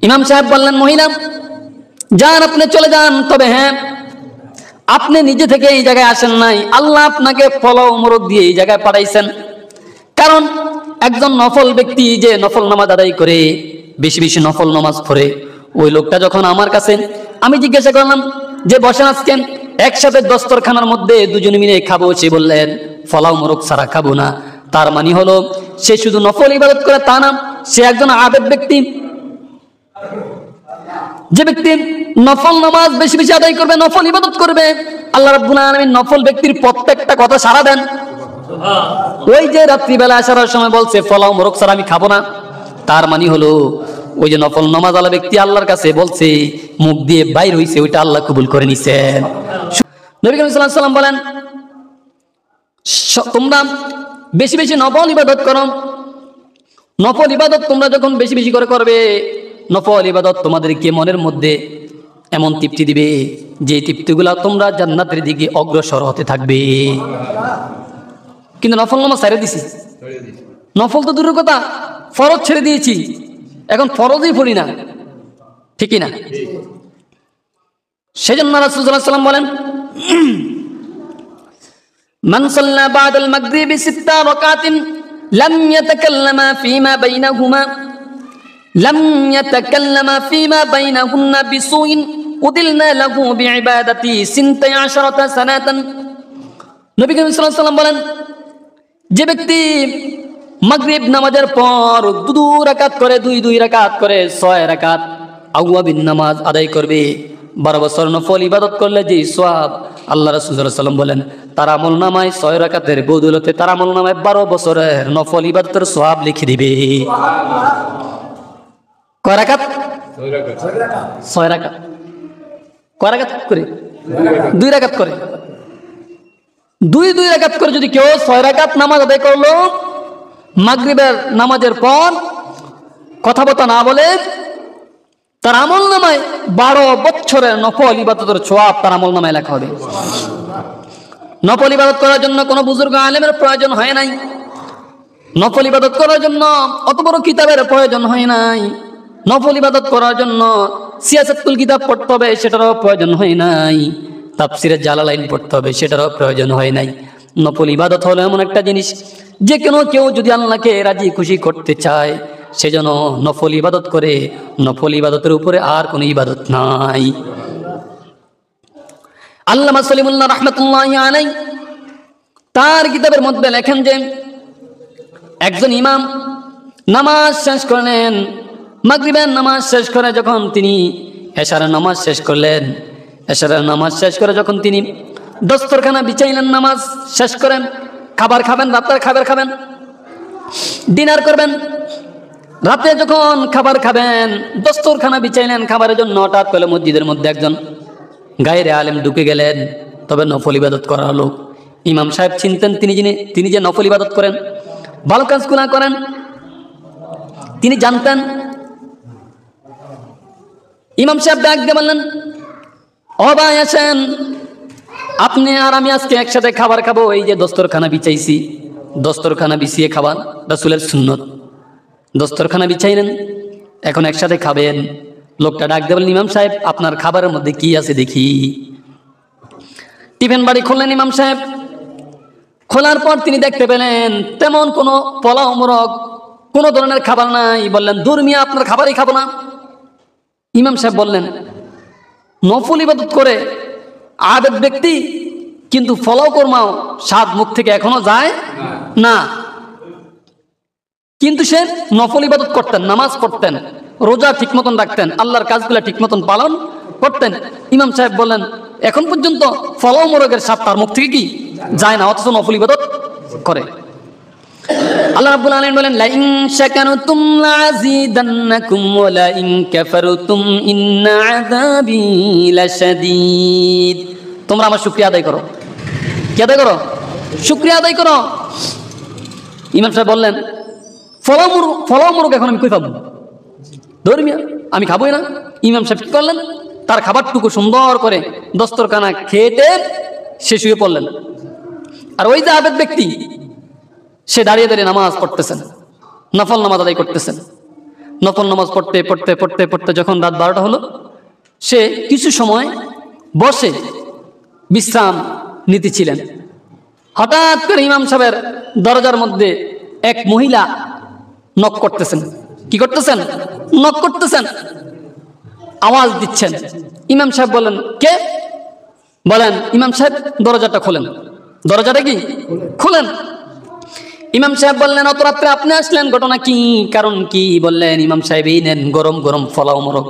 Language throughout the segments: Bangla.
ইমাম সাহেব বললেন, মহিলা যান, আপনি চলে যান, তবে হ্যাঁ, আপনি নিজে থেকে এই জায়গায় আসেন নাই, আল্লাহ আপনাকে পোলাও মোরগ দিয়ে এই জায়গায় পাঠাইছেন। কারণ একজন নফল ব্যক্তি যে নফল নামাজ আদায় করে, বেশি বেশি নফল নামাজ পড়ে, ওই লোকটা যখন আমার কাছে, আমি জিজ্ঞাসা করলাম যে বসেন আজকে একসাথে দস্তরখানার মধ্যে দুজনে মিলে খাবো, সে বললেন পোলাও মোরগ ছাড়া খাবো না। তার মানে হলো সে শুধু নফল ইবাদত করে তা না, সে একজন আবেদ ব্যক্তি। যে ব্যক্তি নফল নামাজ বেশি বেশি আদায় করবে, নফল ইবাদত করবে, আল্লাহ রাব্বুল আলামিন নফল ব্যক্তির প্রত্যেকটা কথা সাড়া দেন। ওই যে রাত্রিবেলা আসার সময় বলছে পোলাও মোরগ ছাড়া আমি খাবো না, তার মানে হলো ওই যে নফল নামাজ আলা ব্যক্তি আল্লাহর কাছে বলছে, মুখ দিয়ে বাইর হইছে, ওইটা আল্লাহ কবুল করে নিছেন। নবী করিম সাল্লাল্লাহু আলাইহি ওয়াসাল্লাম বলেন, তোমরা বেশি বেশি নফল ইবাদত করো। নফল ইবাদত তোমরা যখন বেশি বেশি করে করবে, নফল ইবাদত তোমাদেরকে মনের মধ্যে এমন তৃপ্তি দিবে যে তৃপ্তিগুলা তোমরা জান্নাতের দিকে অগ্রসর হতে থাকবে। কিন্তু নফল নামাজ ছেড়ে দিছি, নফল তো দূরের কথা, ফরজ ছেড়ে দিয়েছি, এখন ফরজই পড়ি না, ঠিকই না? সেজন্য রাসূল সাল্লাল্লাহু আলাইহি ওয়াসাল্লাম বলেন, মান সাল্লা বাদাল মাগরিবি সিত্তা রাকাতিন লাম ইয়াতাকাল্লামা ফীমা বাইনাহুমা বাইনাহুন্না বিসুইন উদিলনা লাহু বিইবাদাতি 12 সানাতান। নবী করিম সাল্লাল্লাহু আলাইহি ওয়াসাল্লাম বলেন, যে ব্যক্তি মাগরিব নামাজের পর 2 রাকাত করে, 2 রাকাত করে 6 রাকাত আওয়াবিন নামাজ আদায় করবে, 12 বছর নফল ইবাদত করলে যে সওয়াব, আল্লাহ রাসূল সাল্লাল্লাহু আলাইহি ওয়াসাল্লাম বলেন তার আমলনামায় 6 রাকাতের বদৌলতে তার আমলনামায় 12 বছরের নফল ইবাদতের সওয়াব লিখে দিবে। কয় রাকাত? 6 রাকাত। কয় রাকাত করে? 2 রাকাত করে। 2 রাকাত করে যদি কেউ 6 রাকাত নামাজ আদায় করলো, মাগরিবের নামাজের পর কথাবার্তা না বলে, তার আমল নামায় 12 বছরের নফল ইবাদতের সওয়াব তার আমল নামায় লেখা হবে। নফল ইবাদত করার জন্য কোনো বুজুর্গ আলেমের প্রয়োজন হয় নাই, নফল ইবাদত করার জন্য অত বড় কিতাবের প্রয়োজন হয় নাই, নফল ইবাদত করার জন্য সিয়াসাতুল কিতাব পড়তে হবে সেটারও প্রয়োজন হয় নাই, তাফসিরে জালালাইন পড়তে হবে সেটারও প্রয়োজন হয় নাই। নফল ইবাদত হলো এমন একটা জিনিস, যে কেউ যদি আল্লাহকে রাজি খুশি করতে চায়, সেজন্য নফল ইবাদত করে, নফল ইবাদতের উপরে আর কোনো ইবাদত নাই। আল্লামা সলিমুল্লাহ রাহমাতুল্লাহি আলাইহি তার কিতাবের মধ্যে লেখেন যে একজন ইমাম নামাজ শেষ করলেন, মাগরিবের নামাজ শেষ করে যখন তিনি এশারের নামাজ শেষ করলেন, এশারের নামাজ শেষ করে যখন তিনি দস্তরখানা বিছাইলেন, নামাজ শেষ করেন, খাবার খাবেন, রাতের খাবার খাবেন, ডিনার করবেন, রাতে যখন খাবার খাবেন, দস্তরখানা বিছাইলেন খাবারের জন্য, হঠাৎ করে মসজিদের মধ্যে একজন গায়রে আলেম ঢুকে গেলেন, তবে নফল ইবাদত করার লোক। ইমাম সাহেব চিনতেন তিনি যে নফল ইবাদত করেন, ভালো কাজগুলো করেন, তিনি জানতেন। ইমাম সাহেব ডাক দিয়ে বললেন, ও ভাই আসেন, আপনি আর আমি আজকে একসাথে খাবার খাবো, এই যে দস্তরখানা বিছাইছি, দস্তরখানা বিছিয়ে খাবার রাসূলের সুন্নত, দস্তরখানা বিছাইলেন, এখন একসাথে খাবেন। লোকটা ডাক দিয়ে বললেন, ইমাম সাহেব আপনার খাবারের মধ্যে কি আছে দেখি। টিফিন বাড়ি খুললেন ইমাম সাহেব, খোলার পর তিনি দেখতে পেলেন তেমন কোনো পোলাও মোরগ কোনো ধরনের খাবার নাই। বললেন, দূর মিয়া, আপনার খাবারই খাবো না। ইমাম সাহেব বললেন, নফল ইবাদত করে আবেদ ব্যক্তি, কিন্তু পোলাও কোরমাও স্বাদ মুখ থেকে এখনো যায় না। কিন্তু সে নফল ইবাদত করতেন, নামাজ পড়তেন, রোজা ঠিক মতন রাখতেন, আল্লাহর কাজগুলো ঠিক মতন পালন করতেন। ইমাম সাহেব বললেন, এখন পর্যন্ত পোলাও মোরগের স্বাদ তার মুখ থেকে কি যায় না, অথচ নফল ইবাদত করে। আল্লাহ রাব্বুল আলামিন বলেন, লা ইন শাকারতুম লাযিদান্নাকুম ওয়া লা ইন কাফারতুম ইন্না আযাবি লাশাদীদ। তোমরা আমার শুকরিয়া আদায় করো। কি আদায় করো? শুকরিয়া আদায় করো। ইমাম সাহেব বললেন, পোলাও মোরগ এখন আমি কই পাবো? ধর্মিয়া আমি খাবোই না। ইমাম সাহেব কি করলেন, তার খাবারটুকু সুন্দর করে দস্তরখানা খেতে সে শুয়ে পড়লেন। আর ওই যে আবেদ ব্যক্তি, সে দাঁড়িয়ে দাঁড়িয়ে নামাজ পড়তেছেন, নফল নামাজ আদায় করতেছেন। নফল নামাজ পড়তে পড়তে পড়তে পড়তে যখন রাত 12টা হলো, সে কিছু সময় বসে বিশ্রাম নিতেছিলেন। হঠাৎ করে ইমাম সাহেবের দরজার মধ্যে এক মহিলা নক করতেছেন। কি করতেছেন? নক করতেছেন, আওয়াজ দিচ্ছেন। ইমাম সাহেব বলেন, কে? বলেন, ইমাম সাহেব দরজাটা খোলেন। দরজাটা কি খোলেন। ইমাম সাহেব বললেন, অত রাত্রে আপনি আসলেন, ঘটনা কি, কারণ কি? বললেন, ইমাম সাহেব এই নেন গরম গরম পোলাও মোরগ।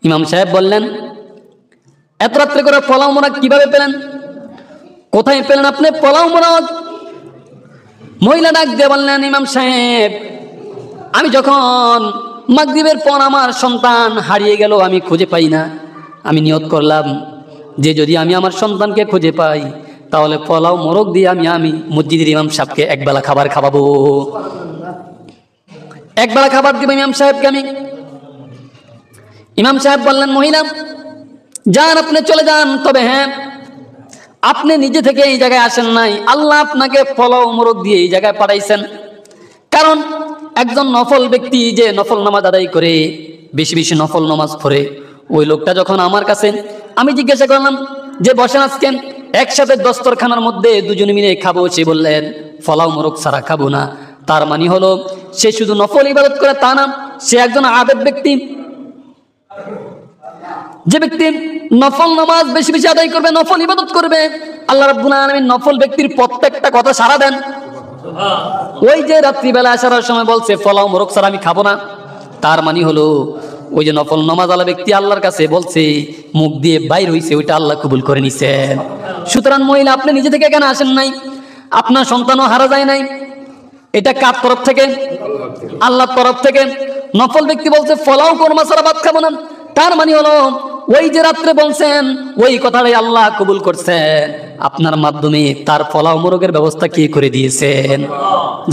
ইমাম সাহেব বললেন, এত রাত্রে করে পোলাও মোরগ কিভাবে পেলেন? কোথায় পেলেন আপনি পোলাও মোরগ? মহিলা ডাক দিয়ে বললেন, ইমাম সাহেব, আমি যখন মাগরিবের পর আমার সন্তান হারিয়ে গেল, আমি খুঁজে পাই না, আমি নিয়ত করলাম যে যদি আমি আমার সন্তানকে খুঁজে পাই তাহলে পোলাও মোরগ দিয়ে আমি মসজিদের ইমাম সাহেবকে একবেলা খাবার খাওয়াবো, একবেলা খাবার দিব ইমাম সাহেবকে আমি। ইমাম সাহেব বললেন, মহিলা যান, আপনি চলে যান, তবে হ্যাঁ, আপনি নিজে থেকে এই জায়গায় আসেন নাই, আল্লাহ আপনাকে পোলাও মোরগ দিয়ে এই জায়গায় পাঠাইছেন। কারণ একজন নফল ব্যক্তি যে নফল নামাজ আদায় করে, বেশি বেশি নফল নামাজ পড়ে, ওই লোকটা যখন আমার কাছে, আমি জিজ্ঞাসা করলাম যে বসেন আজকে একসাথে দস্তরখানার মধ্যে দুজনে মিলে খাবো, সে বললেন পোলাও মোরগ ছাড়া খাবো না। তার মানে হলো সে শুধু নফল ইবাদত করে তা না, সে একজন আবেদ ব্যক্তি। যে ব্যক্তি নফল নামাজ বেশি বেশি আদায় করবে, নফল ইবাদত করবে, আল্লাহ রাব্বুল আলামিন নফল ব্যক্তির প্রত্যেকটা কথা সাড়া দেন। ওই যে রাত্রিবেলা আসার সময় বলছে পোলাও মোরগ ছাড়া আমি খাবো না, তার মানে হলো ওই যে নফল নামাজ আলা ব্যক্তি আল্লাহর কাছে বলছে, মুখ দিয়ে বাইর হইছে, ওইটা আল্লাহ কবুল করে নিছেন। সুতরাং মহিলা, আপনি নিজে থেকে কেন আসেন নাই? আপনার সন্তানও হারা যায় নাই। এটা কার তরফ থেকে? আল্লাহর তরফ থেকে। নফল ব্যক্তি বলছে পোলাও কোরমা ছাড়া ভাত খাবো না, তার মানে হলো ওই যে রাত্রে বলছেন ওই কথাটাই আল্লাহ কবুল করছেন, আপনার মাধ্যমে তার পোলাও মোরগের ব্যবস্থা কি করে দিয়েছেন?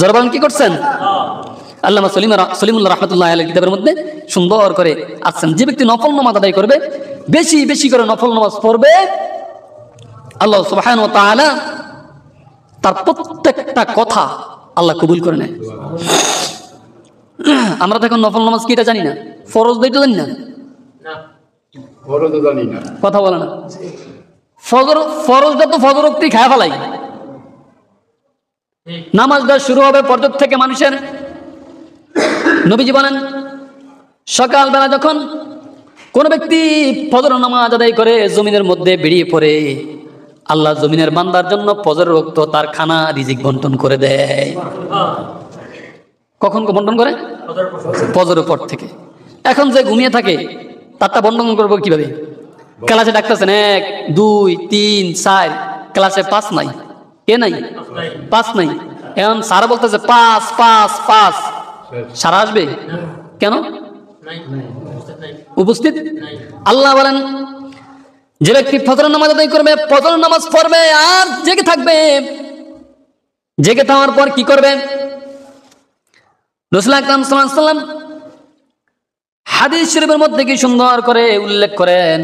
জরবান কি করছেন? আল্লামা সলিমুল্লাহ রাহমাতুল্লাহ আলাইহির কিতাবের মধ্যে সুন্দর করে আসছেন, যে ব্যক্তি নফল নামাজ আদায় করবে, বেশি বেশি করে নফল নামাজ পড়বে, আল্লাহ সুবহানাহু ওয়া তাআলা তার প্রত্যেকটা কথা আল্লাহ কবুল করে নেয়। আমরা তো এখন নফল নামাজ কি এটা জানি না, ফরজ তো জানি না, কথা বলে না। ফরজটা তো ফজর ওয়াক্তেই খায় ফেলাই। নামাজটা শুরু হবে ফজর থেকে মানুষের। নবীজি বলেন, সকালবেলা যখন কোন ব্যক্তি ফজর নামাজ আদায় করে জমিনের মধ্যে বেরিয়ে পড়ে, আল্লাহ জমিনের বান্দার জন্য ফজরের ওয়াক্ত তার খানা রিজিক বন্টন করে দেয়। কখন বন্টন করে? ফজরের পর থেকে। এখন যে ঘুমিয়ে থাকে তারটা বন্টন করবো কিভাবে? ক্লাসে ডাকতেছেন 1 2 3 4, ক্লাসে 5 নাই, কে নাই? 5 নাই। এখন সারা বলতেছে 5 5 5, সারা আসবে কেন? উপস্থিত। আল্লাহ বলেন, যে ব্যক্তি ফজর নামাজ আদায় করবে, ফজর নামাজ পড়বে আর জেগে থাকবে, জেগে থাকার পর কি করবে? রাসূল আকরাম সাল্লাল্লাহু আলাইহি ওয়াসাল্লাম হাদিস শরীফের মধ্যে কি সুন্দর করে উল্লেখ করেন,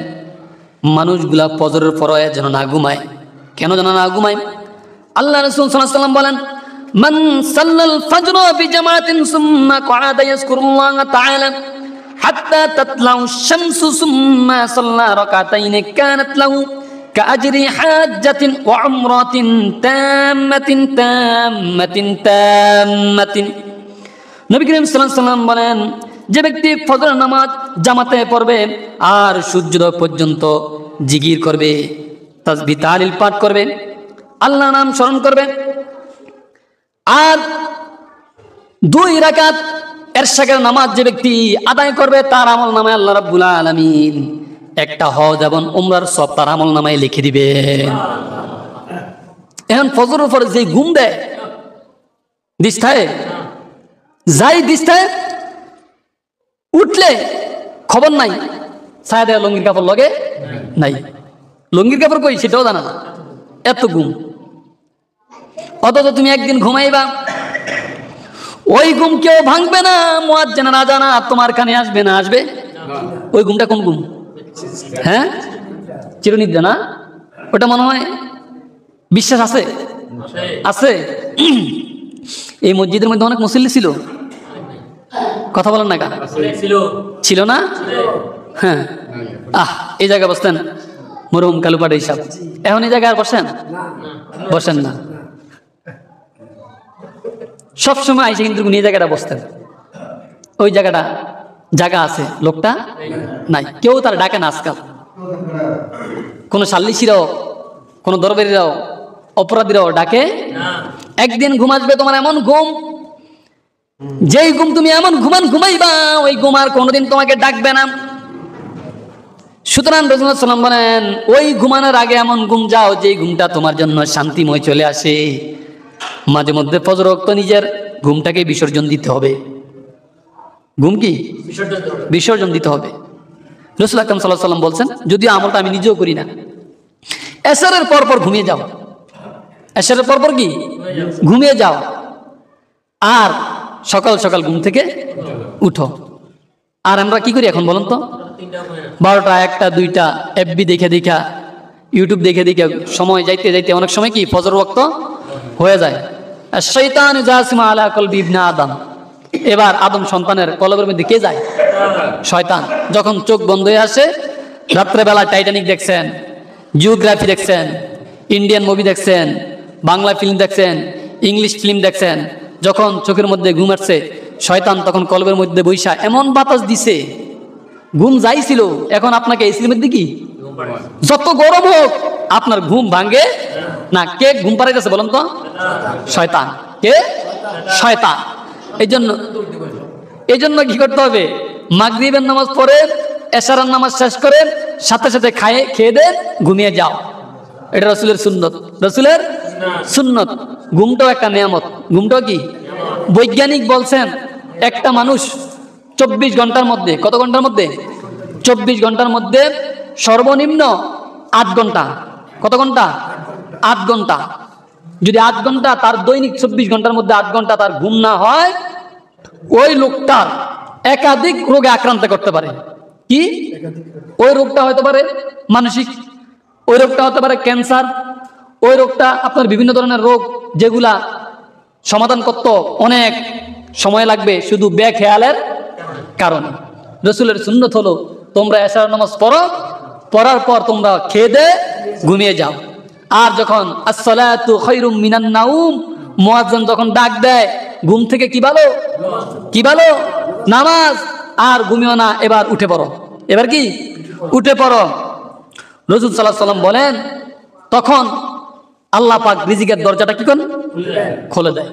মানুষগুলা ফজরের পরে যেন না ঘুমায়। কেন যেন না ঘুমায়? আল্লাহ রাসূল সাল্লাল্লাহু আলাইহি ওয়াসাল্লাম বলেন, মান সাল্লাল ফজর বিজামাতিন সুম্মা ক্বাদা ইয়াজকুরুল্লাহ তাআলা হাত্তা তাতলাউ শামসু সুম্মা সাল্লা রাকাতাইন কানাত লাহু কাআজরি হাজ্জাতিন ওয়া উমরাতিন তাম্মাতিন তাম্মাতিন তাম্মাতিন। নবী করিম সাল্লাল্লাহু আলাইহি ওয়াসাল্লাম বলেন, যে ব্যক্তি ফজর নামাজ জামাতে পড়বে আর সূর্যোদয় পর্যন্ত জিকির করবে, তাসবিহ তাহলিল পাঠ করবে, আল্লাহর নাম স্মরণ করবে, আর 2 রাকাত এরশাদের নামাজ যে ব্যক্তি আদায় করবে, তার আমল নামায় আল্লাহ রাব্বুল আলামিন একটা হজ এবং উমরার সব তার আমল নামায় লিখে দিবেন। এখন ফজরের পরে যে ঘুম দেয় দিস্তায় যাই, দিস্তায় উঠলে খবর নাই, ছায়া দেয় লঙ্গির কাপড় লগে নাই, লঙ্গির কাপড় কই সেটাও জানা না, এত ঘুম। অথচ তুমি একদিন ঘুমাইবা, ওই ঘুম কেউ ভাঙবে না, মুয়াজ্জিনের আযান তোমার কানে আসবে না? আসবে। ওই ঘুমটা কোন ঘুম? হ্যাঁ, চিরনিদ্রা না? ওটা মনে হয় বিশ্বাস আছে? আছে। এই মসজিদের মধ্যে অনেক মুসল্লি ছিল, কথা বলেন না কা ছিল না? হ্যাঁ, এই জায়গায় বসতেন মরহুম কালুপাড়া হিসাব, এখন এই জায়গায় আর বসেন না। সবসময় আইসে কিন্তু উনি এই জায়গাটা বসতেন। ওই জায়গা আছে, লোকটা নাই, কেউ তার ডাকে না আজকাল। কোনো সাল্লিশিরাও, কোনো দরবারিরাও, অপরাধীরাও ডাকে। একদিন ঘুম আসবে তোমার, এমন ঘুম, যেই ঘুম তুমি এমন ঘুমাইবা, ওই ঘুম আর কোনোদিন তোমাকে ডাকবে না। সুতরাং রাসূলুল্লাহ সাল্লাল্লাহু আলাইহি ওয়াসাল্লাম বলেন, ওই ঘুমানোর আগে এমন ঘুম যাও যেই ঘুমটা তোমার জন্য শান্তিময় চলে আসে। মাঝে মধ্যে ফজর ওয়াক্ত নিজের ঘুমটাকে বিসর্জন দিতে হবে। ঘুম কি বিসর্জন দিতে হবে। রাসূল আকরাম সাল্লাল্লাহু আলাইহি ওয়াসাল্লাম বলছেন, যদিও আমলটা আমি নিজেও করি না, এশারের পরপর ঘুমিয়ে যাও। এশারের পরপর কি ঘুমিয়ে যাও, আর সকাল সকাল ঘুম থেকে উঠো। আর আমরা কি করি এখন বলুন তো? 12টা, 1টা, 2টা এফবি দেখে দেখা, ইউটিউব দেখে সময় যাইতে যাইতে অনেক সময় কি ফজর ওয়াক্ত হয়ে যায়। শয়তান জাসিমা আলা কলবি ইবনে আদম, এবার আদম সন্তানের কলবের মধ্যে কে যায়? শয়তান। যখন চোখ বন্ধ হয়ে আসে, রাত্রেবেলা টাইটানিক দেখছেন, জিওগ্রাফি দেখছেন, ইন্ডিয়ান মুভি দেখছেন, বাংলা ফিল্ম দেখছেন, ইংলিশ ফিল্ম দেখছেন, যখন চোখের মধ্যে ঘুম আসছে, শয়তান তখন কলবের মধ্যে বৈশা এমন বাতাস দিছে, ঘুম যাইছিল, এখন আপনাকে এসির মধ্যে কি যত গরম হোক আপনার ঘুম ভাঙে না। কে ঘুম পাড়াইতেছে বলুন তো? শয়তান। কে? শয়তান। এই জন্য কি করতে হবে? মাগরিবের নামাজ পড়ে, এশারের নামাজ শেষ করে সাথে সাথে খেয়ে দেন, ঘুমিয়ে যাও। এটা রাসূলের সুন্নত। রাসূলের সুন্নত। ঘুমটাও একটা নিয়ামত। ঘুমটাও কি? বৈজ্ঞানিক বলছেন, একটা মানুষ 24 ঘন্টার মধ্যে, কত ঘন্টার মধ্যে? 24 ঘন্টার মধ্যে সর্বনিম্ন 8 ঘন্টা। কত ঘন্টা? 8 ঘন্টা। যদি 8 ঘন্টা তার দৈনিক 24 ঘন্টার মধ্যে 8 ঘন্টা তার ঘুম না হয়, ওই লোকটার একাধিক রোগে আক্রান্ত করতে পারে। কি? ওই রোগটা হতে পারে মানসিক, ওই রোগটা হতে পারে ক্যান্সার, ওই রোগটা আপনার বিভিন্ন ধরনের রোগ, যেগুলা সমাধান করতে অনেক সময় লাগবে শুধু বেখেয়ালের কারণে। রাসূলের সুন্নত হলো, তোমরা এশার নামাজ পড়ো, পড়ার পর তোমরা খেয়ে দে ঘুমিয়ে যাও। আর যখন আসসালাতু খায়রুম মিনান নাউম, মুয়াজ্জিন যখন ডাক দেয়, ঘুম থেকে কি ভালো? নামাজ। আর ঘুমিও না, এবার উঠে পড়ো। এবার কি? উঠে পড়ো। রাসূল সাল্লাল্লাহু আলাইহি ওয়াসাল্লাম বলেন, তখন আল্লাহ পাক রিজিকের দরজাটা কি করেন? খুলে দেয়।